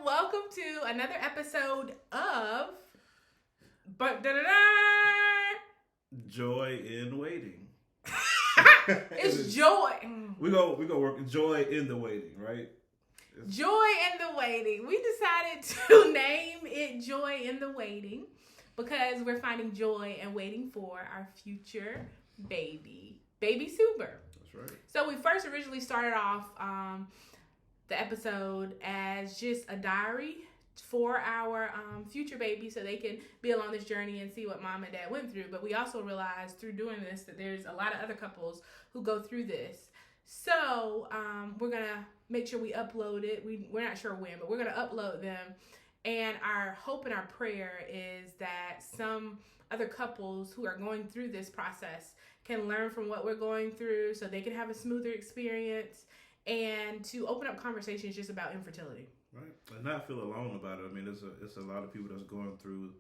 welcome to another episode of Joy in Waiting. It's joy. We go work joy in the waiting, right? Joy in the waiting. We decided to name it Joy in the Waiting because we're finding joy and waiting for our future baby Super. That's right. So we first originally started off the episode as just a diary for our future baby so they can be along this journey and see what mom and dad went through. But we also realized through doing this that there's a lot of other couples who go through this. So we're going to make sure we upload it. We're not sure when, but we're going to upload them. And our hope and our prayer is that some other couples who are going through this process can learn from what we're going through so they can have a smoother experience and to open up conversations just about infertility. Right, and not feel alone about it. I mean, it's a lot of people that's going through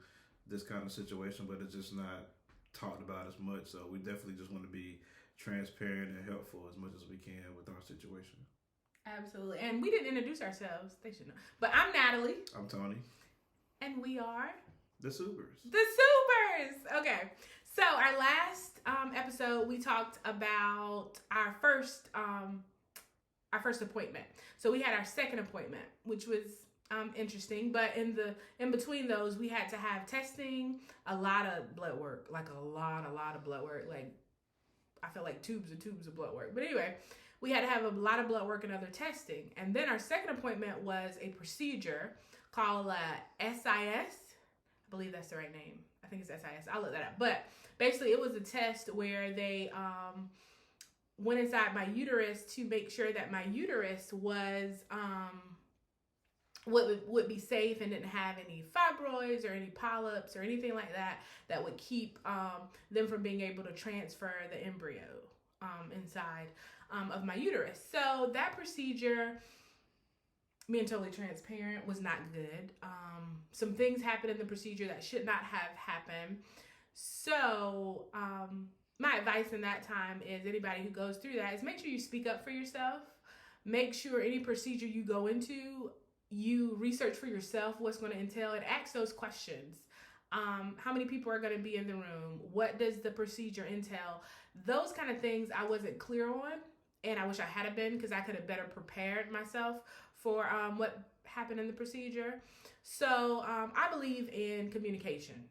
this kind of situation, but it's just not talked about as much. So we definitely just want to be transparent and helpful as much as we can with our situation. Absolutely. And we didn't introduce ourselves. They should know. But I'm Natalie. I'm Tony. And we are the Supers. The Supers. Okay. So our last episode, we talked about our first appointment. So we had our second appointment, which was interesting. But in between those, we had to have testing, a lot of blood work, like a lot of blood work. Like I feel like tubes of blood work. But anyway, we had to have a lot of blood work and other testing. And then our second appointment was a procedure called SIS. I believe that's the right name. I think it's SIS. I'll look that up. But basically, it was a test where they went inside my uterus to make sure that my uterus was would be safe and didn't have any fibroids or any polyps or anything like that would keep them from being able to transfer the embryo inside of my uterus. So that procedure, being totally transparent, was not good. Some things happened in the procedure that should not have happened. So my advice in that time is anybody who goes through that is make sure you speak up for yourself. Make sure any procedure you go into, you research for yourself what's going to entail and ask those questions. How many people are going to be in the room? What does the procedure entail? Those kind of things I wasn't clear on, and I wish I had been because I could have better prepared myself for what happened in the procedure. So I believe in communication.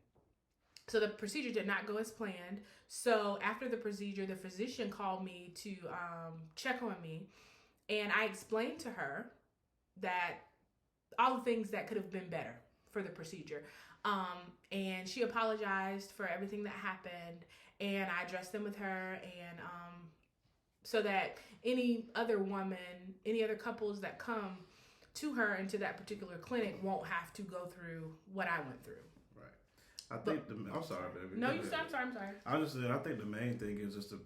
So the procedure did not go as planned. So after the procedure, the physician called me to check on me. And I explained to her that all the things that could have been better for the procedure. And she apologized for everything that happened. And I addressed them with her. And so that any other woman, any other couples that come to her into that particular clinic won't have to go through what I went through. I think I'm sorry, baby. No, you stop. I'm sorry. I just said I think the main thing is just to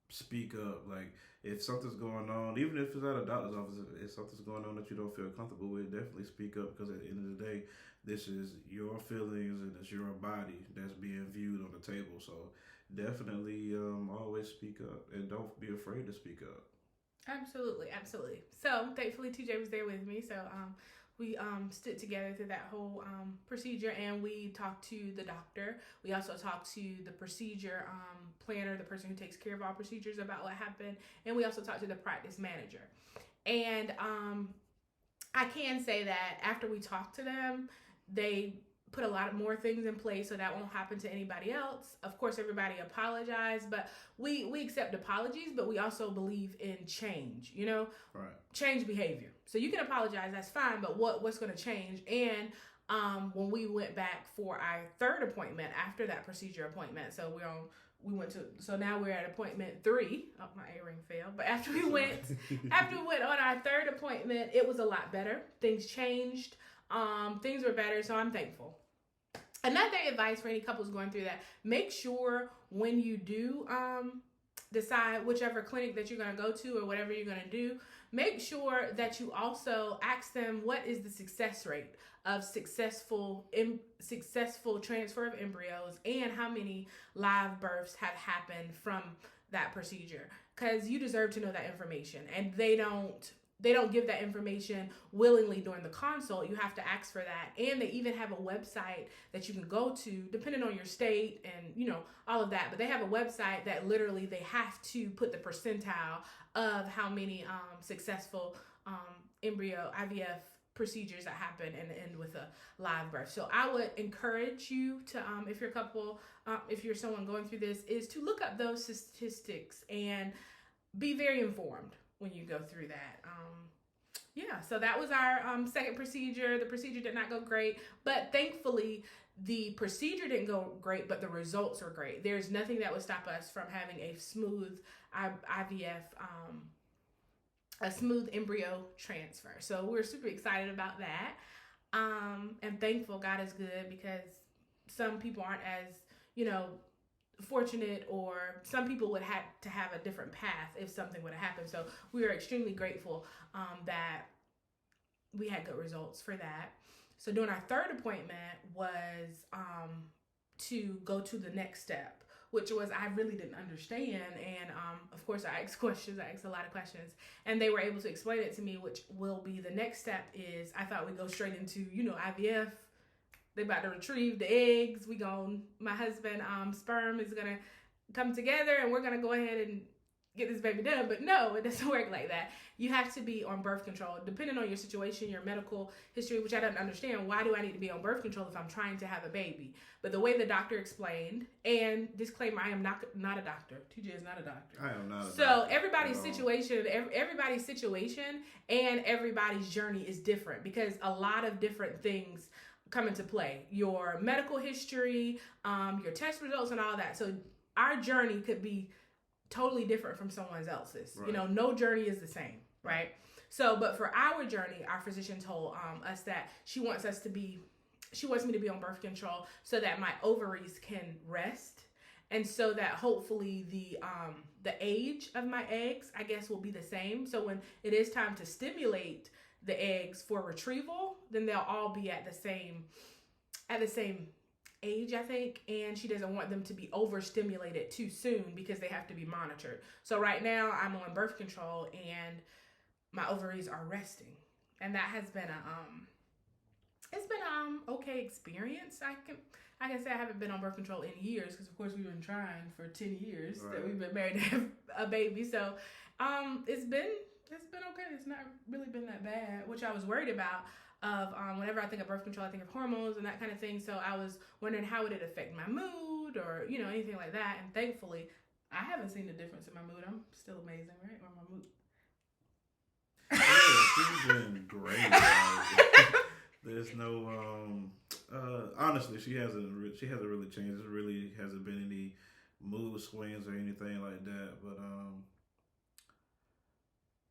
speak up. Like if something's going on, even if it's at a doctor's office, if something's going on that you don't feel comfortable with, definitely speak up because at the end of the day, this is your feelings and it's your body that's being viewed on the table. So definitely always speak up and don't be afraid to speak up. Absolutely. So thankfully TJ was there with me. So we stood together through that whole procedure, and we talked to the doctor. We also talked to the procedure planner, the person who takes care of all procedures, about what happened, and we also talked to the practice manager. And I can say that after we talked to them, they put a lot of more things in place so that won't happen to anybody else. Of course, everybody apologized, but we accept apologies, but we also believe in change, Right. Change behavior. So you can apologize, that's fine, but what's going to change? And when we went back for our third appointment after that procedure appointment, so so now we're at appointment 3. Oh, my earring fell. But after we went on our third appointment, it was a lot better. Things changed. Things were better, so I'm thankful. Another advice for any couples going through that, make sure when you do decide whichever clinic that you're going to go to or whatever you're going to do, make sure that you also ask them what is the success rate of successful transfer of embryos and how many live births have happened from that procedure, because you deserve to know that information, and they don't they don't give that information willingly during the consult. You have to ask for that. And they even have a website that you can go to, depending on your state and, all of that. But they have a website that literally they have to put the percentile of how many successful embryo IVF procedures that happen and end with a live birth. So I would encourage you to, if you're a couple, if you're someone going through this, is to look up those statistics and be very informed when you go through that. So that was our second procedure. The procedure did not go great, but thankfully the procedure didn't go great, but the results are great. There's nothing that would stop us from having a smooth IVF, a smooth embryo transfer. So we're super excited about that. And thankful God is good, because some people aren't as, fortunate, or some people would have to have a different path if something would have happened. So we are extremely grateful that we had good results for that. So doing our third appointment was to go to the next step, which was I really didn't understand. And of course I asked questions. I asked a lot of questions, and they were able to explain it to me, which will be the next step. Is I thought we'd go straight into, IVF. They about to retrieve the eggs. My husband sperm is gonna come together, and we're gonna go ahead and get this baby done. But no, it doesn't work like that. You have to be on birth control, depending on your situation, your medical history, which I don't understand. Why do I need to be on birth control if I'm trying to have a baby? But the way the doctor explained, and disclaimer, I am not a doctor. TJ is not a doctor. I am not a doctor. So everybody's situation and everybody's journey is different, because a lot of different things come into play. Your medical history, your test results, and all that. So our journey could be totally different from someone else's. Right. No journey is the same, right? So, but for our journey, our physician told us that she wants me to be on birth control so that my ovaries can rest, and so that hopefully the age of my eggs, I guess, will be the same. So when it is time to stimulate the eggs for retrieval, then they'll all be at the same age, I think. And she doesn't want them to be overstimulated too soon, because they have to be monitored. So right now I'm on birth control and my ovaries are resting, and that has been okay experience. I can say I haven't been on birth control in years, because of course we've been trying for 10 years Right. that we've been married to have a baby. So it's been okay. It's not really been that bad, which I was worried about. Whenever I think of birth control, I think of hormones and that kind of thing. So I was wondering, how would it affect my mood, or anything like that. And thankfully, I haven't seen a difference in my mood. I'm still amazing, right? Or my mood. Yeah, she's been great. There's no honestly, she hasn't really changed. There really hasn't been any mood swings or anything like that. But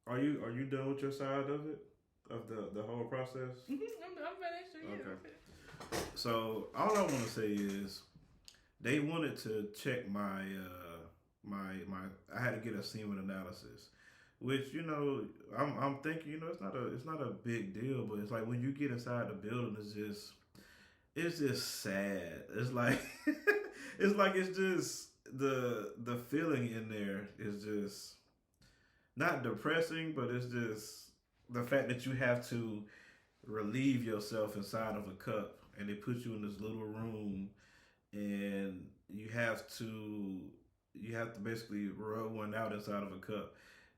are you done with your side of it, of the whole process? I'm finished. Yeah, Okay. I'm finished. So all I want to say is, they wanted to check my I had to get a semen analysis, which I'm thinking, it's not a big deal, but it's like when you get inside the building, it's just sad. It's like it's just the feeling in there is just not depressing, but it's just the fact that you have to relieve yourself inside of a cup, and they put you in this little room, and you have to basically rub one out inside of a cup.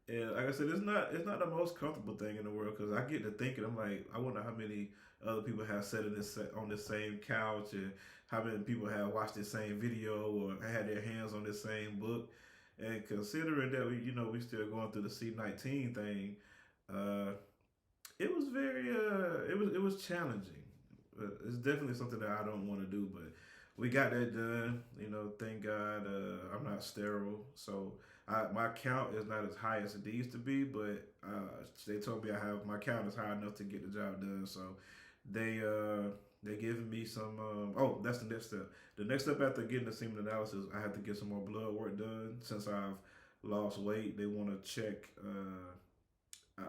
And like I said, it's not the most comfortable thing in the world, because I get to thinking, I'm like, I wonder how many other people have sat on this same couch, and how many people have watched this same video or had their hands on this same book. And considering that we still going through the C19 thing, it was very it was challenging. But it's definitely something that I don't want to do, but we got that done. Thank God I'm not sterile, so my count is not as high as it needs to be. But they told me my count is high enough to get the job done. So they giving me some. That's the next step. The next step after getting the semen analysis, I have to get some more blood work done. Since I've lost weight, they want to check.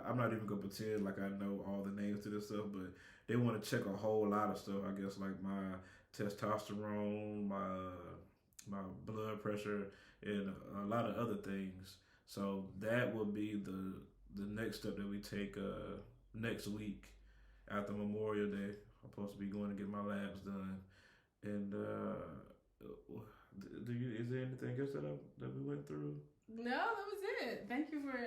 I'm not even gonna pretend like I know all the names to this stuff, but they want to check a whole lot of stuff. I guess like my testosterone, my blood pressure, and a lot of other things. So that would be the next step that we take next week after Memorial Day. I'm supposed to be going to get my labs done. And is there anything else that we went through? No, that was it. Thank you for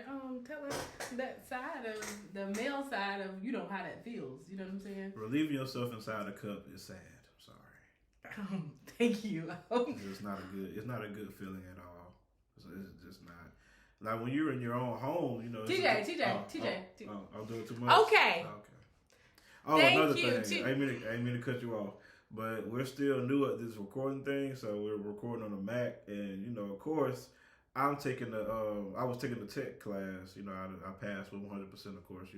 telling that side of the male side of how that feels. You know what I'm saying? Relieving yourself inside a cup is sad. I'm sorry. Thank you. It's not a good feeling at all. It's just not. Like when you're in your own home, TJ. I'm doing too much. Okay. Oh, Thank another you. thing. I ain't mean to cut you off, but we're still new at this recording thing, so we're recording on a Mac, and of course, I was taking the tech class. I passed with 100%. Of course,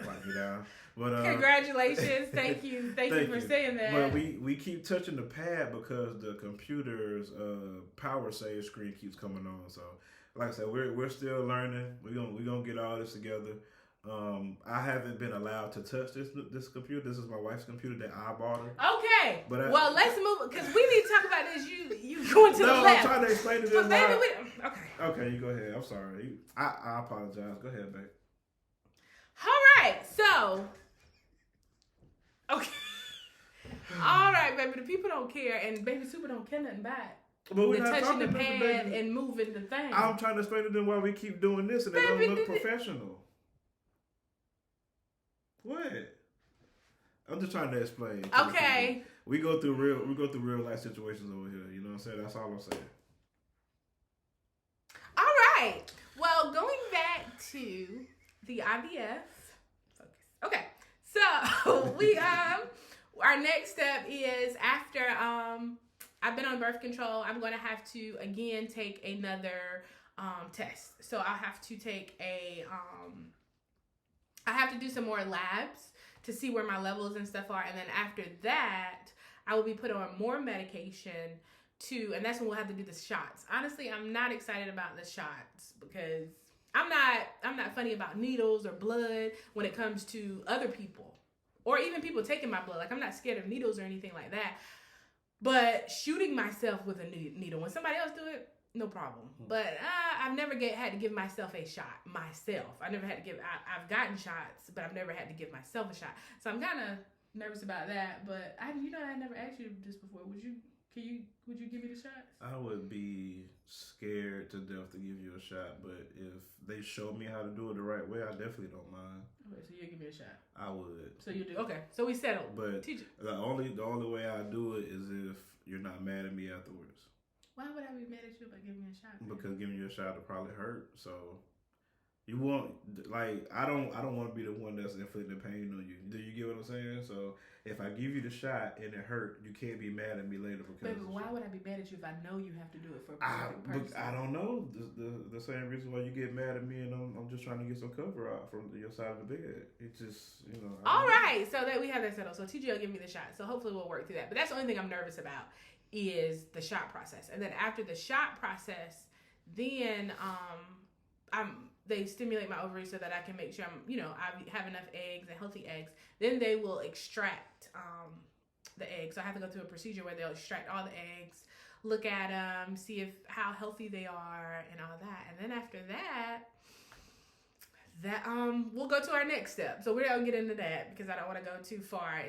like me down. But congratulations, thank you for saying that. But we keep touching the pad because the computer's power save screen keeps coming on. So, like I said, we're still learning. We're gonna get all this together. I haven't been allowed to touch this computer. This is my wife's computer that I bought her. Okay. But let's move because we need to talk about this. You going to the left. No, I'm trying to explain it. But baby, okay. Okay, you go ahead. I'm sorry. I apologize. Go ahead, babe. All right. So. Okay. All right, baby. The people don't care, and baby super don't care nothing back. But we're not touching talking the pad and moving the thing. I'm trying to explain to them why we keep doing this, and they don't look professional. What? I'm just trying to explain. Okay. We go through real life situations over here. You know what I'm saying? That's all I'm saying. All right. Well, going back to the IVF. Focus. Okay. So we our next step is after I've been on birth control, I'm going to have to again take another test. So I'll have to take I have to do some more labs to see where my levels and stuff are. And then after that, I will be put on more medication and that's when we'll have to do the shots. Honestly, I'm not excited about the shots because I'm not funny about needles or blood when it comes to other people or even people taking my blood. Like I'm not scared of needles or anything like that. But shooting myself with a needle, when somebody else do it, no problem. But I've never had to give myself a shot myself. I never had to give. I've gotten shots, but I've never had to give myself a shot. So I'm kind of nervous about that. But I never asked you this before. Would you give me the shots? I would be scared to death to give you a shot, but if they show me how to do it the right way, I definitely don't mind. Okay, so you'll give me a shot. I would. So you do. Okay, so we settled. But the only way I do it is if you're not mad at me afterwards. Why would I be mad at you about giving me a shot? Because giving you a shot would probably hurt. So you want I don't want to be the one that's inflicting pain on you. Do you get what I'm saying? So if I give you the shot and it hurt, you can't be mad at me later because. Baby, why would I be mad at you if I know you have to do it for a specific person? I don't know. The same reason why you get mad at me, and I'm just trying to get some cover out from your side of the bed. It's just All right, so that we have that settled. So TJ will give me the shot. So hopefully we'll work through that. But that's the only thing I'm nervous about is the shot process. And then after the shot process, then they stimulate my ovaries so that I can make sure I have enough eggs and healthy eggs. Then they will extract the eggs. So I have to go through a procedure where they'll extract all the eggs, look at them, see how healthy they are and all that. And then after that we'll go to our next step. So we don't get into that because I don't want to go too far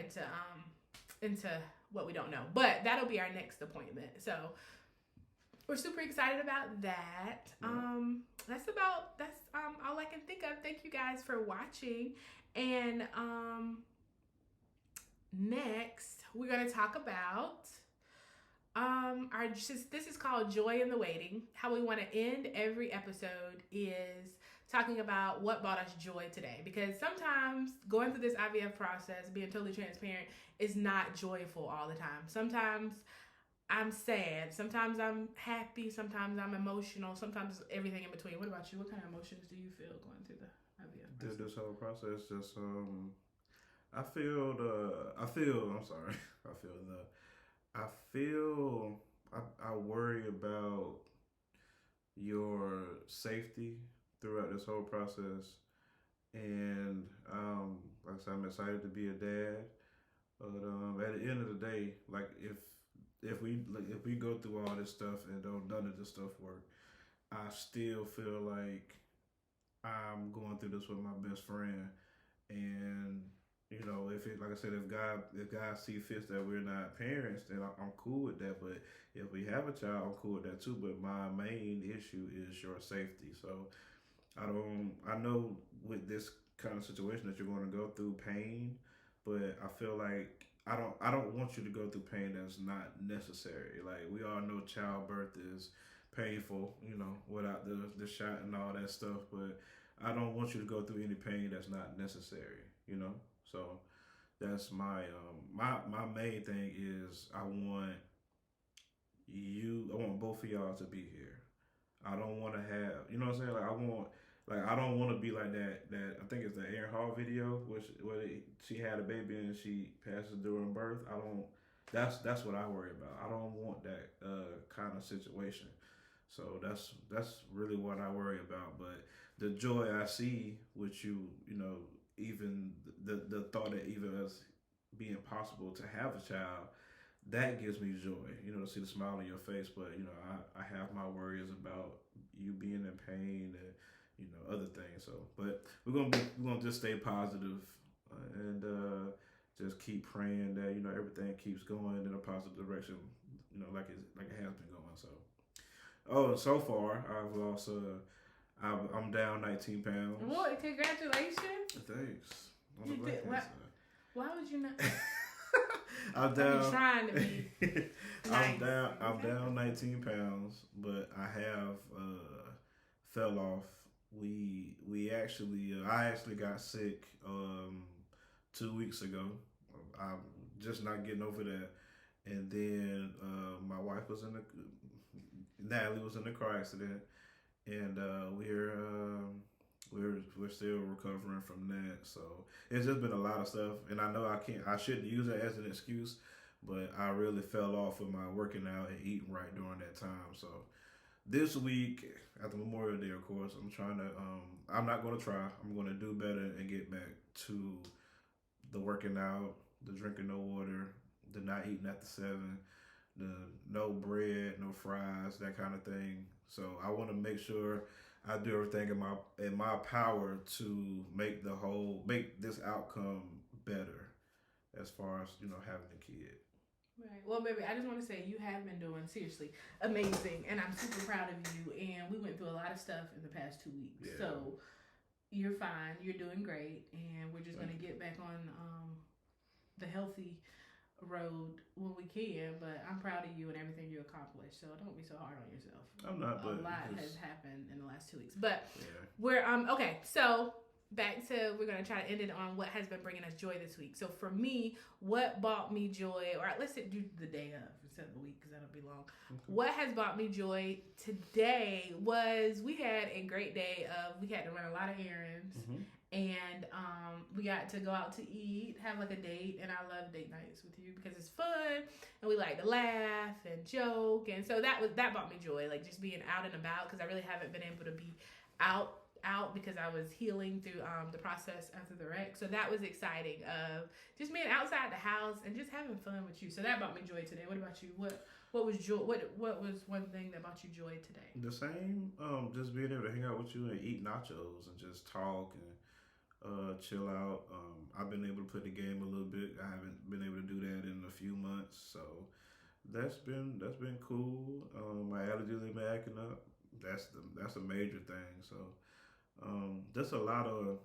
into what we don't know. But that'll be our next appointment. So we're super excited about that. That's all I can think of. Thank you guys for watching. And next we're gonna talk about this is called Joy in the Waiting. How we want to end every episode is talking about what brought us joy today. Because sometimes going through this IVF process, being totally transparent, is not joyful all the time. Sometimes I'm sad. Sometimes I'm happy. Sometimes I'm emotional. Sometimes everything in between. What about you? What kind of emotions do you feel going through the IVF process? This whole process just I worry about your safety throughout this whole process, and like I said, I'm excited to be a dad. But at the end of the day, like if we go through all this stuff and none of this stuff work, I still feel like I'm going through this with my best friend, and you know, if it, like I said, if God see fits that we're not parents, then I'm cool with that. But if we have a child, I'm cool with that too. But my main issue is your safety. So I know with this kind of situation that you're going to go through pain, but I feel like I don't want you to go through pain that's not necessary. Like we all know childbirth is painful, you know, without the shot and all that stuff, but I don't want you to go through any pain that's not necessary, you know? So that's my main thing is I want both of y'all to be here. I don't want to have, you know what I'm saying? I don't want to be like that. I think it's the Aaron Hall video she had a baby and she passes during birth. I don't. That's what I worry about. I don't want that kind of situation. So that's really what I worry about. But the joy I see with you, you know, even the thought that even us being possible to have a child, that gives me joy, you know, to see the smile on your face. But you know, I have my worries about you being in pain and you know other things. So, but we're gonna just stay positive and just keep praying that you know everything keeps going in a positive direction. You know, like it has been going. So, oh, and so far I've lost. I'm down 19 pounds. What? Congratulations! Thanks. On You the black did. Why would you not? I'm I down. be trying to be I'm nice. down. I'm Okay. down 19 pounds, but I have fell off. We actually I actually got sick 2 weeks ago. I'm just not getting over that. And then my wife was Natalie was in a car accident, and we're still recovering from that. So it's just been a lot of stuff, and I know I shouldn't use it as an excuse, but I really fell off with my working out and eating right during that time. So this week after Memorial Day, of course, I'm not gonna try. I'm gonna do better and get back to the working out, the drinking no water, the not eating after 7, the no bread, no fries, that kind of thing. So I want to make sure I do everything in my power to make this outcome better as far as you know having a kid. Right. Well, baby, I just want to say you have been doing seriously amazing, and I'm super proud of you. And we went through a lot of stuff in the past 2 weeks, Yeah. so you're fine. You're doing great, and we're just gonna get back on the healthy road when we can. But I'm proud of you and everything you accomplished. So don't be so hard on yourself. I'm not, but a lot has happened in the last 2 weeks. But yeah. we're okay. So back to we're gonna try to end it on what has been bringing us joy this week. So for me, what brought me joy, or let's do the day of instead of the week because that'll be long. Okay. What has brought me joy today was we had a great day of we had to run a lot of errands. Mm-hmm. And we got to go out to eat, have like a date, and I love date nights with you because it's fun and we like to laugh and joke, and so that brought me joy, like just being out and about because I really haven't been able to be out because I was healing through the process after the wreck. So that was exciting of just being outside the house and just having fun with you. So that brought me joy today. What about you? What was joy? What was one thing that brought you joy today? The same. Just being able to hang out with you and eat nachos and just talk and chill out. I've been able to play the game a little bit. I haven't been able to do that in a few months, so that's been cool. My allergies have been acting up. That's a major thing. So just a lot of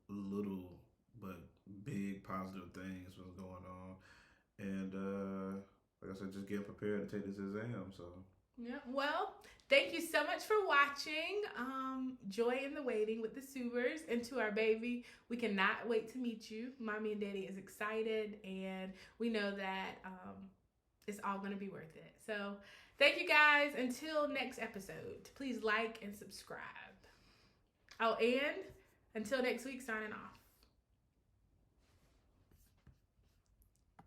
little but big positive things was going on, and like I said, just getting prepared to take this exam. So yeah, well, thank you so much for watching Joy in the Waiting with the Subers, and to our baby, we cannot wait to meet you. Mommy and Daddy is excited, and we know that it's all going to be worth it. So thank you guys. Until next episode, please like and subscribe. Oh, and until next week, signing off.